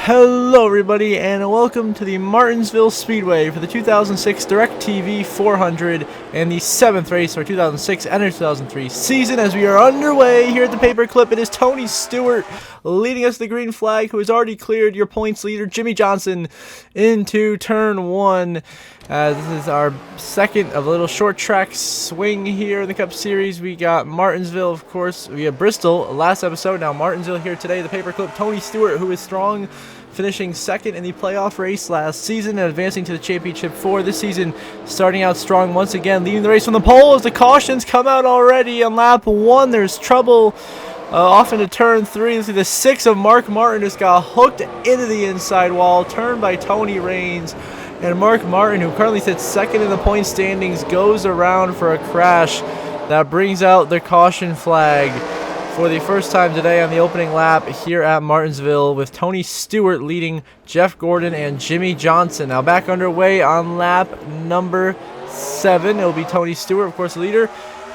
Hello everybody and welcome to the Martinsville Speedway for the 2006 DirecTV 400 and the 7th race for 2006 NR2003 season. As we are underway here at the paperclip, it is Tony Stewart leading us to the green flag, who has already cleared your points leader Jimmy Johnson into turn 1. This is our second of a little short track swing here in the Cup Series. We got Martinsville, of course. We have Bristol last episode. Now Martinsville here today. The paperclip, Tony Stewart, who is strong, finishing second in the playoff race last season and advancing to the championship for this season. Starting out strong once again, leading the race from the pole as the cautions come out already on lap 1. There's trouble off into turn 3. The 6 of Mark Martin just got hooked into the inside wall, turned by Tony Raines. And Mark Martin, who currently sits second in the point standings, goes around for a crash that brings out the caution flag for the first time today on the opening lap here at Martinsville, with Tony Stewart leading Jeff Gordon and Jimmy Johnson. Now back underway on lap number 7. It'll be Tony Stewart, of course, the leader.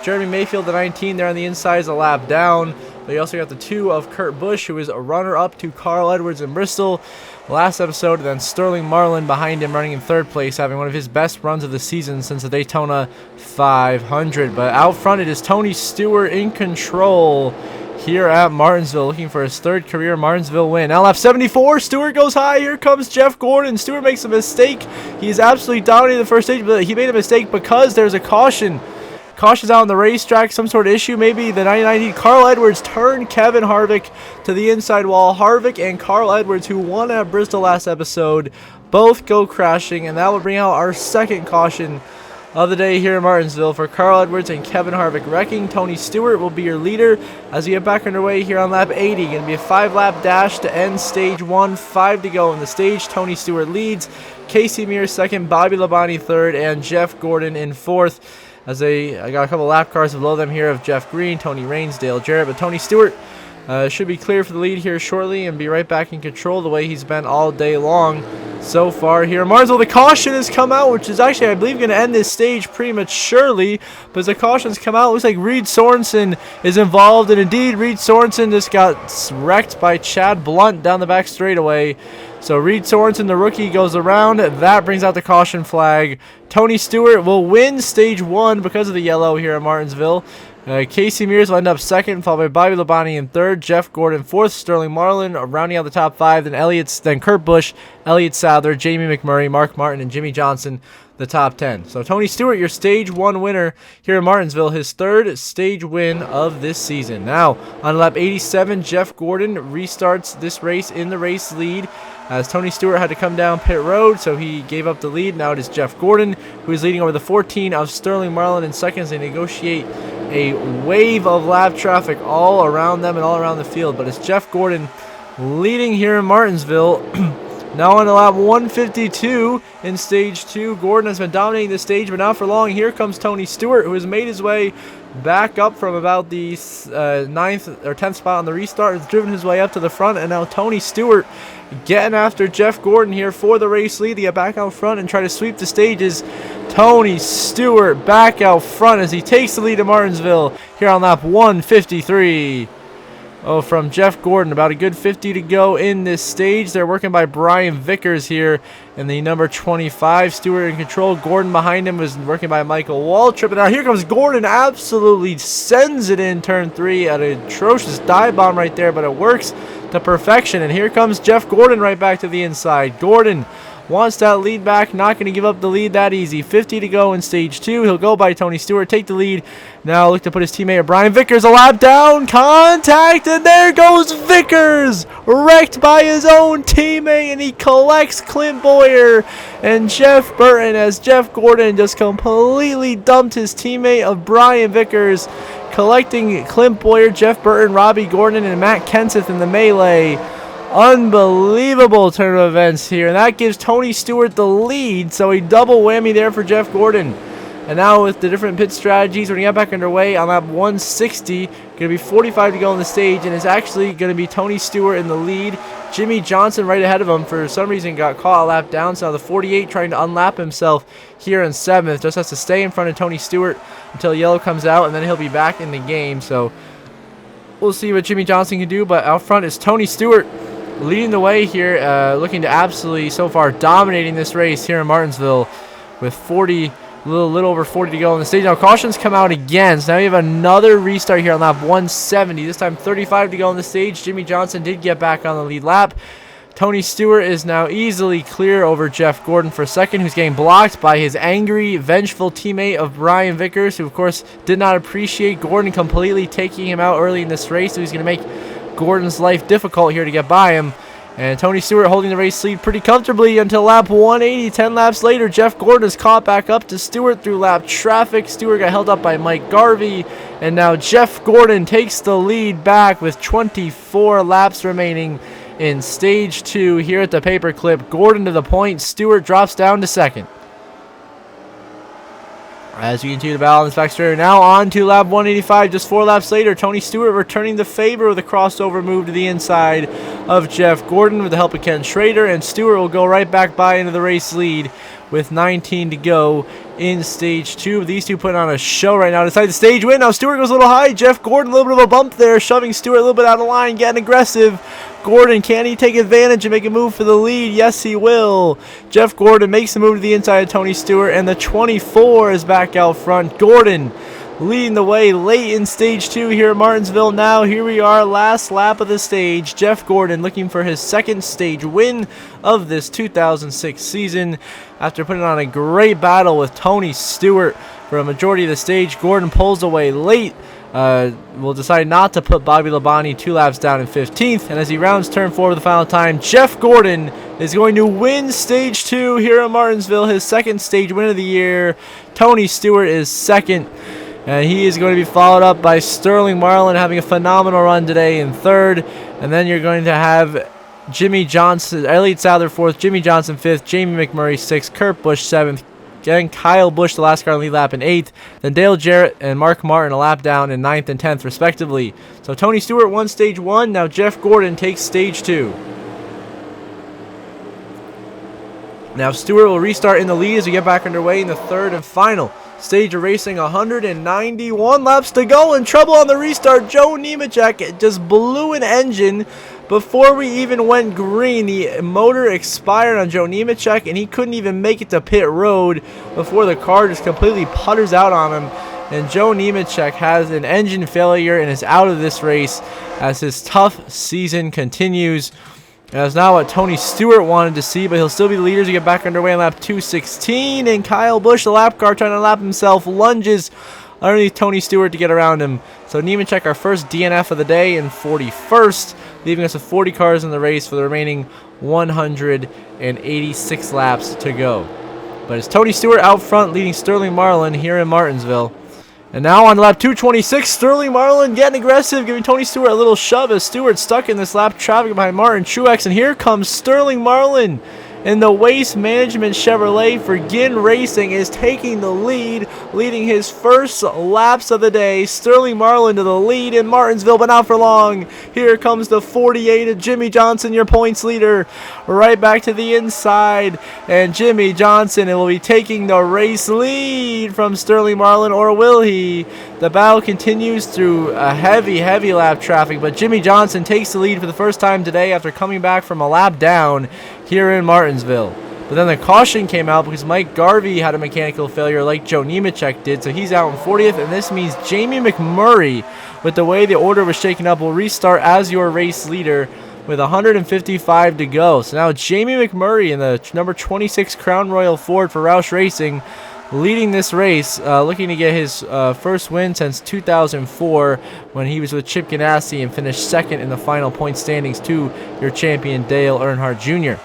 Jeremy Mayfield, the 19, there on the inside, is a lap down. But you also got the 2 of Kurt Busch, who is a runner-up to Carl Edwards in Bristol last episode, and then Sterling Marlin behind him, running in 3rd place, having one of his best runs of the season since the Daytona 500. But out front, it is Tony Stewart in control here at Martinsville, looking for his 3rd career Martinsville win. Now lap 74, Stewart goes high. Here comes Jeff Gordon. Stewart makes a mistake. He's absolutely dominating the first stage, but he made a mistake because there's a caution. Caution's out on the racetrack, some sort of issue, maybe the 99. Carl Edwards turned Kevin Harvick to the inside wall. Harvick and Carl Edwards, who won at Bristol last episode, both go crashing, and that will bring out our second caution of the day here in Martinsville for Carl Edwards and Kevin Harvick wrecking. Tony Stewart will be your leader as we get back underway here on lap 80. Going to be a 5-lap dash to end stage 1. 5 to go in the stage. Tony Stewart leads, Casey Mears second, Bobby Labonte third, and Jeff Gordon in 4th. As I got a couple lap cars below them here of Jeff Green, Tony Raines, Dale Jarrett, but Tony Stewart should be clear for the lead here shortly and be right back in control the way he's been all day long so far here. Martinsville, the caution has come out, which is actually, I believe, going to end this stage prematurely. But as the cautions come out, it looks like Reed Sorensen is involved, and indeed, Reed Sorensen just got wrecked by Chad Blunt down the back straightaway. So Reed Sorensen, the rookie, goes around. That brings out the caution flag. Tony Stewart will win stage 1 because of the yellow here at Martinsville. Casey Mears will end up second, followed by Bobby Labonte in 3rd, Jeff Gordon 4th, Sterling Marlin rounding out the top 5, then Kurt Busch, Elliott Sadler, Jamie McMurray, Mark Martin, and Jimmy Johnson, the top 10. So Tony Stewart, your stage 1 winner here in Martinsville, his 3rd stage win of this season. Now on lap 87, Jeff Gordon restarts this race in the race lead, as Tony Stewart had to come down pit road, so he gave up the lead. Now it is Jeff Gordon who is leading over the 14 of Sterling Marlin in seconds. They negotiate a wave of lap traffic all around them and all around the field, but it's Jeff Gordon leading here in Martinsville. Now on to lap 152 in stage 2. Gordon has been dominating the stage, but not for long. Here comes Tony Stewart, who has made his way back up from about the 9th or 10th spot on the restart, has driven his way up to the front, and now Tony Stewart getting after Jeff Gordon here for the race lead to get back out front and try to sweep the stages. Tony Stewart back out front as he takes the lead at Martinsville here on lap 153. From Jeff Gordon, about a good 50 to go in this stage. They're working by Brian Vickers here in the number 25. Stewart in control. Gordon behind him was working by Michael Waltrip. And now here comes Gordon, absolutely sends it in turn 3. An atrocious dive bomb right there, but it works to perfection. And here comes Jeff Gordon right back to the inside. Gordon wants that lead back, not going to give up the lead that easy. 50 to go in stage 2. He'll go by Tony Stewart, take the lead. Now look to put his teammate Brian Vickers a lap down. Contact, and there goes Vickers, wrecked by his own teammate, and he collects Clint Boyer and Jeff Burton as Jeff Gordon just completely dumped his teammate of Brian Vickers, collecting Clint Boyer, Jeff Burton, Robbie Gordon, and Matt Kenseth in the melee. Unbelievable turn of events here, and that gives Tony Stewart the lead, so a double whammy there for Jeff Gordon. And now with the different pit strategies, when we get back underway on lap 160, going to be 45 to go on the stage, and it's actually going to be Tony Stewart in the lead. Jimmy Johnson right ahead of him for some reason got caught a lap down, so now the 48 trying to unlap himself here in 7th. Just has to stay in front of Tony Stewart until yellow comes out, and then he'll be back in the game. So we'll see what Jimmy Johnson can do, but out front is Tony Stewart leading the way here, looking to absolutely so far dominating this race here in Martinsville with 40, a little over 40 to go on the stage. Now cautions come out again, so now we have another restart here on lap 170. This time 35 to go on the stage. Jimmy Johnson did get back on the lead lap. Tony Stewart is now easily clear over Jeff Gordon for second, who's getting blocked by his angry, vengeful teammate of Brian Vickers, who of course did not appreciate Gordon completely taking him out early in this race, so he's going to make Gordon's life difficult here to get by him. And Tony Stewart holding the race lead pretty comfortably until lap 180. 10 laps later, Jeff Gordon is caught back up to Stewart through lap traffic. Stewart got held up by Mike Garvey, and now Jeff Gordon takes the lead back with 24 laps remaining in stage 2 here at the paperclip. Gordon to the point. Stewart drops down to second. As you continue to battle on this back straight, now on to lap 185. Just 4 laps later, Tony Stewart returning the favor with a crossover move to the inside of Jeff Gordon with the help of Ken Schrader, and Stewart will go right back by into the race lead with 19 to go in stage 2. These two putting on a show right now. Decide the stage win. Now Stewart goes a little high. Jeff Gordon, a little bit of a bump there, shoving Stewart a little bit out of line, getting aggressive. Gordon, can he take advantage and make a move for the lead? Yes, he will. Jeff Gordon makes the move to the inside of Tony Stewart, and the 24 is back out front. Gordon leading the way late in stage 2 here at Martinsville. Now here we are, last lap of the stage. Jeff Gordon looking for his second stage win of this 2006 season. After putting on a great battle with Tony Stewart for a majority of the stage, Gordon pulls away late. Will decide not to put Bobby Labonte 2 laps down in 15th, and as he rounds turn 4 for the final time, Jeff Gordon is going to win stage 2 here at Martinsville, his second stage win of the year. Tony Stewart is second, and he is going to be followed up by Sterling Marlin having a phenomenal run today in third, and then you're going to have Jimmy Johnson, Elliott Sadler 4th, Jimmy Johnson 5th, Jamie McMurray 6th, Kurt Busch 7th, again, Kyle Busch, the last car on the lead lap, in 8th. Then Dale Jarrett and Mark Martin a lap down in 9th and 10th, respectively. So Tony Stewart won stage 1. Now Jeff Gordon takes stage 2. Now Stewart will restart in the lead as we get back underway in the third and final stage of racing. 191 laps to go. In trouble on the restart. Joe Nemechek just blew an engine before we even went green. The motor expired on Joe Nemechek, and he couldn't even make it to pit road before the car just completely putters out on him. And Joe Nemechek has an engine failure and is out of this race as his tough season continues. That's not what Tony Stewart wanted to see, but he'll still be the leader to get back underway on lap 216. And Kyle Busch, the lap car, trying to lap himself, lunges underneath Tony Stewart to get around him. So Nemechek, our first DNF of the day, in 41st, leaving us with 40 cars in the race for the remaining 186 laps to go. But it's Tony Stewart out front leading Sterling Marlin here in Martinsville. And now on lap 226, Sterling Marlin getting aggressive, giving Tony Stewart a little shove as Stewart stuck in this lap traffic behind Martin Truex. And here comes Sterling Marlin in the Waste Management Chevrolet for Ginn Racing, is taking the lead, leading his first laps of the day. Sterling Marlin to the lead in Martinsville, but not for long. Here comes the 48 of Jimmy Johnson, your points leader, right back to the inside. And Jimmy Johnson will be taking the race lead from Sterling Marlin, or will he? The battle continues through a heavy lap traffic, but Jimmy Johnson takes the lead for the first time today after coming back from a lap down here in Martinsville. But then the caution came out because Mike Garvey had a mechanical failure like Joe Nemechek did, so he's out in 40th, and this means Jamie McMurray, with the way the order was shaken up, will restart as your race leader with 155 to go. So now Jamie McMurray in the number 26 Crown Royal Ford for Roush Racing, leading this race, looking to get his first win since 2004 when he was with Chip Ganassi and finished second in the final point standings to your champion Dale Earnhardt Jr.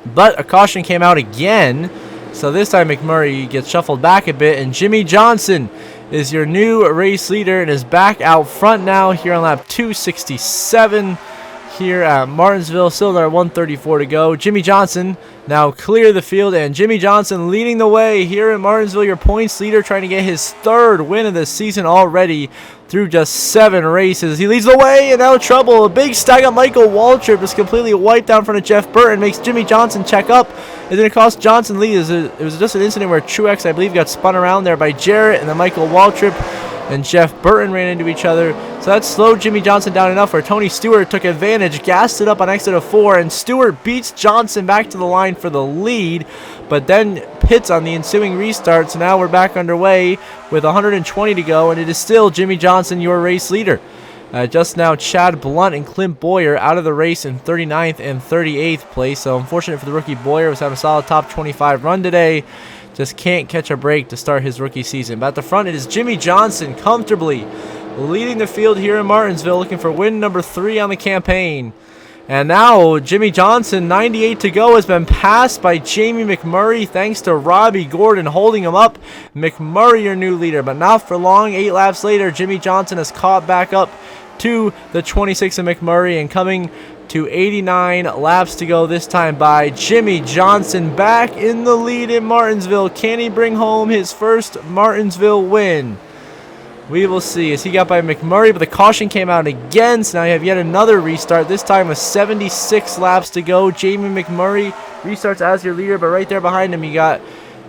But a caution came out again, so this time McMurray gets shuffled back a bit, and Jimmy Johnson is your new race leader and is back out front now here on lap 267 here at Martinsville. Still another 134 to go. Jimmy Johnson now clear the field, and Jimmy Johnson leading the way here in Martinsville, your points leader, trying to get his third win of the season already through just 7 races. He leads the way, and now trouble. A big stack of Michael Waltrip just completely wiped out in front of Jeff Burton, makes Jimmy Johnson check up. It's going to cost Johnson lead. It was just an incident where Truex, I believe, got spun around there by Jarrett, and then Michael Waltrip and Jeff Burton ran into each other. So that slowed Jimmy Johnson down enough where Tony Stewart took advantage, gassed it up on exit of 4, and Stewart beats Johnson back to the line for the lead, but then pits on the ensuing restart. So now we're back underway with 120 to go, and it is still Jimmy Johnson, your race leader. Just now, Chad Blunt and Clint Boyer out of the race in 39th and 38th place. So unfortunate for the rookie. Boyer was having a solid top 25 run today. Just can't catch a break to start his rookie season. But at the front, it is Jimmy Johnson comfortably leading the field here in Martinsville, looking for win number 3 on the campaign. And now Jimmy Johnson, 98 to go, has been passed by Jamie McMurray thanks to Robbie Gordon holding him up. McMurray, your new leader, but not for long. 8 laps later, Jimmy Johnson has caught back up to the 26 of McMurray and coming to 89 laps to go, this time by Jimmy Johnson, back in the lead in Martinsville. Can he bring home his first Martinsville win? We will see, as he got by McMurray, but the caution came out again, so now you have yet another restart, this time with 76 laps to go. Jamie McMurray restarts as your leader, but right there behind him you got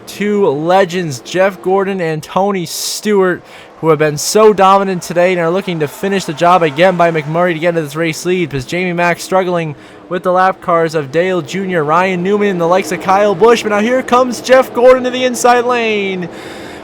2 legends, Jeff Gordon and Tony Stewart, who have been so dominant today and are looking to finish the job again by McMurray to get into this race lead, because Jamie Mack struggling with the lap cars of Dale Jr., Ryan Newman, and the likes of Kyle Busch. But now here comes Jeff Gordon to the inside lane.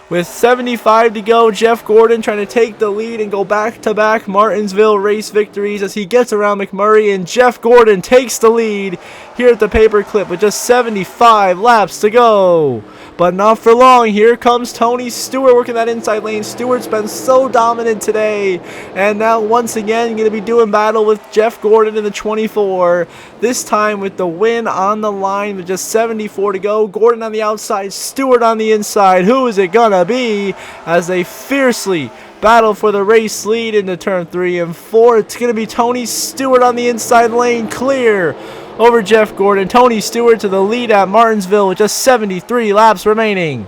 With 75 to go, Jeff Gordon trying to take the lead and go back-to-back Martinsville race victories as he gets around McMurray, and Jeff Gordon takes the lead here at the paperclip with just 75 laps to go. But not for long. Here comes Tony Stewart working that inside lane. Stewart's been so dominant today, and now once again going to be doing battle with Jeff Gordon in the 24. This time with the win on the line with just 74 to go. Gordon on the outside, Stewart on the inside. Who is it gonna be as they fiercely battle for the race lead into turn 3 and 4? It's going to be Tony Stewart on the inside lane, clear over Jeff Gordon. Tony Stewart to the lead at Martinsville with just 73 laps remaining.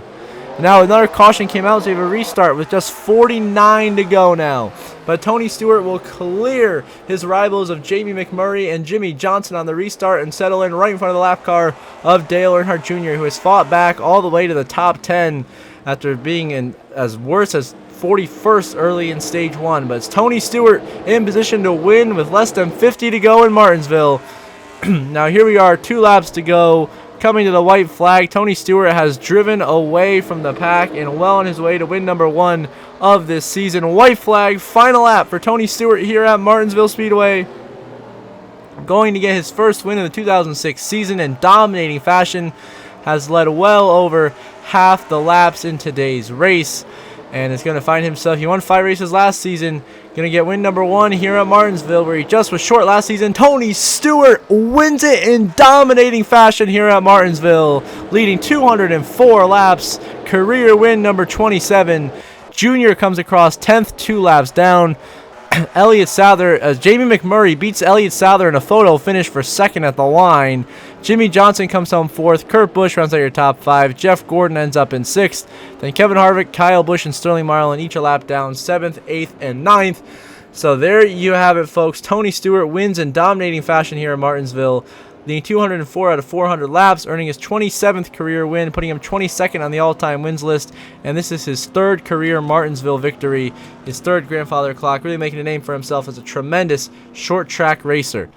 Now another caution came out, so we have a restart with just 49 to go now. But Tony Stewart will clear his rivals of Jamie McMurray and Jimmy Johnson on the restart and settle in right in front of the lap car of Dale Earnhardt Jr., who has fought back all the way to the top 10 after being in as worse as 41st early in stage 1. But it's Tony Stewart in position to win with less than 50 to go in Martinsville. Now here we are, 2 laps to go. Coming to the white flag, Tony Stewart has driven away from the pack and well on his way to win number 1 of this season. White flag, final lap for Tony Stewart here at Martinsville Speedway. Going to get his first win in the 2006 season in dominating fashion. Has led well over half the laps in today's race. And is going to find himself, he won 5 races last season, going to get win number 1 here at Martinsville, where he just was short last season. Tony Stewart wins it in dominating fashion here at Martinsville, leading 204 laps, career win number 27. Junior comes across 10th, 2 laps down. Elliott Souther, as Jamie McMurray beats Elliott Souther in a photo finish for 2nd at the line. Jimmy Johnson comes home 4th. Kurt Busch rounds out your top 5. Jeff Gordon ends up in 6th. Then Kevin Harvick, Kyle Busch, and Sterling Marlin each a lap down, 7th, 8th, and 9th. So there you have it, folks. Tony Stewart wins in dominating fashion here in Martinsville, leading 204 out of 400 laps, earning his 27th career win, putting him 22nd on the all-time wins list. And this is his 3rd career Martinsville victory, his 3rd grandfather clock, really making a name for himself as a tremendous short-track racer.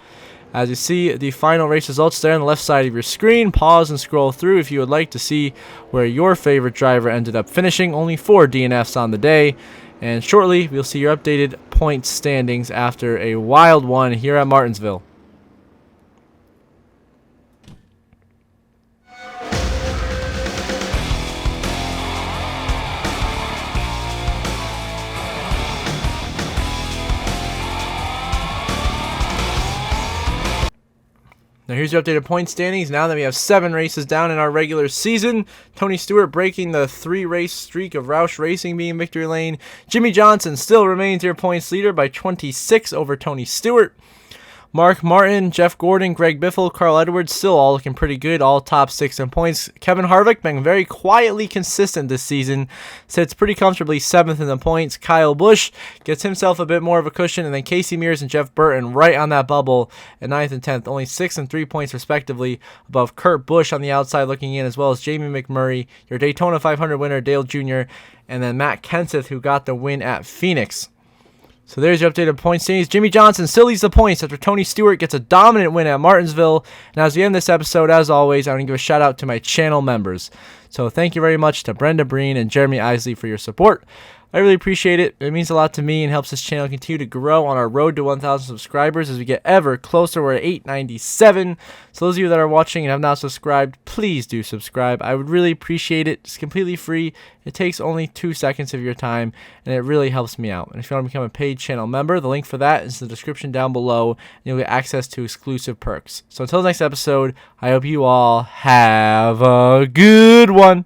As you see the final race results there on the left side of your screen, pause and scroll through if you would like to see where your favorite driver ended up finishing. Only 4 DNFs on the day. And shortly, we'll see your updated point standings after a wild one here at Martinsville. Now here's your updated point standings. Now that we have 7 races down in our regular season, Tony Stewart breaking the 3-race streak of Roush Racing being victory lane. Jimmy Johnson still remains your points leader by 26 over Tony Stewart. Mark Martin, Jeff Gordon, Greg Biffle, Carl Edwards, still all looking pretty good, all top 6 in points. Kevin Harvick been very quietly consistent this season, sits pretty comfortably 7th in the points. Kyle Busch gets himself a bit more of a cushion, and then Casey Mears and Jeff Burton right on that bubble at 9th and 10th, only 6 and 3 points respectively, above Kurt Busch on the outside looking in, as well as Jamie McMurray, your Daytona 500 winner Dale Jr., and then Matt Kenseth, who got the win at Phoenix. So there's your updated point standings. Jimmy Johnson still leads the points after Tony Stewart gets a dominant win at Martinsville. And as we end this episode, as always, I want to give a shout out to my channel members. So thank you very much to Brenda Breen and Jeremy Isley for your support. I really appreciate it. It means a lot to me and helps this channel continue to grow on our road to 1,000 subscribers as we get ever closer. We're at 897. So those of you that are watching and have not subscribed, please do subscribe. I would really appreciate it. It's completely free. It takes only 2 seconds of your time, and it really helps me out. And if you want to become a paid channel member, the link for that is in the description down below, and you'll get access to exclusive perks. So until the next episode, I hope you all have a good one.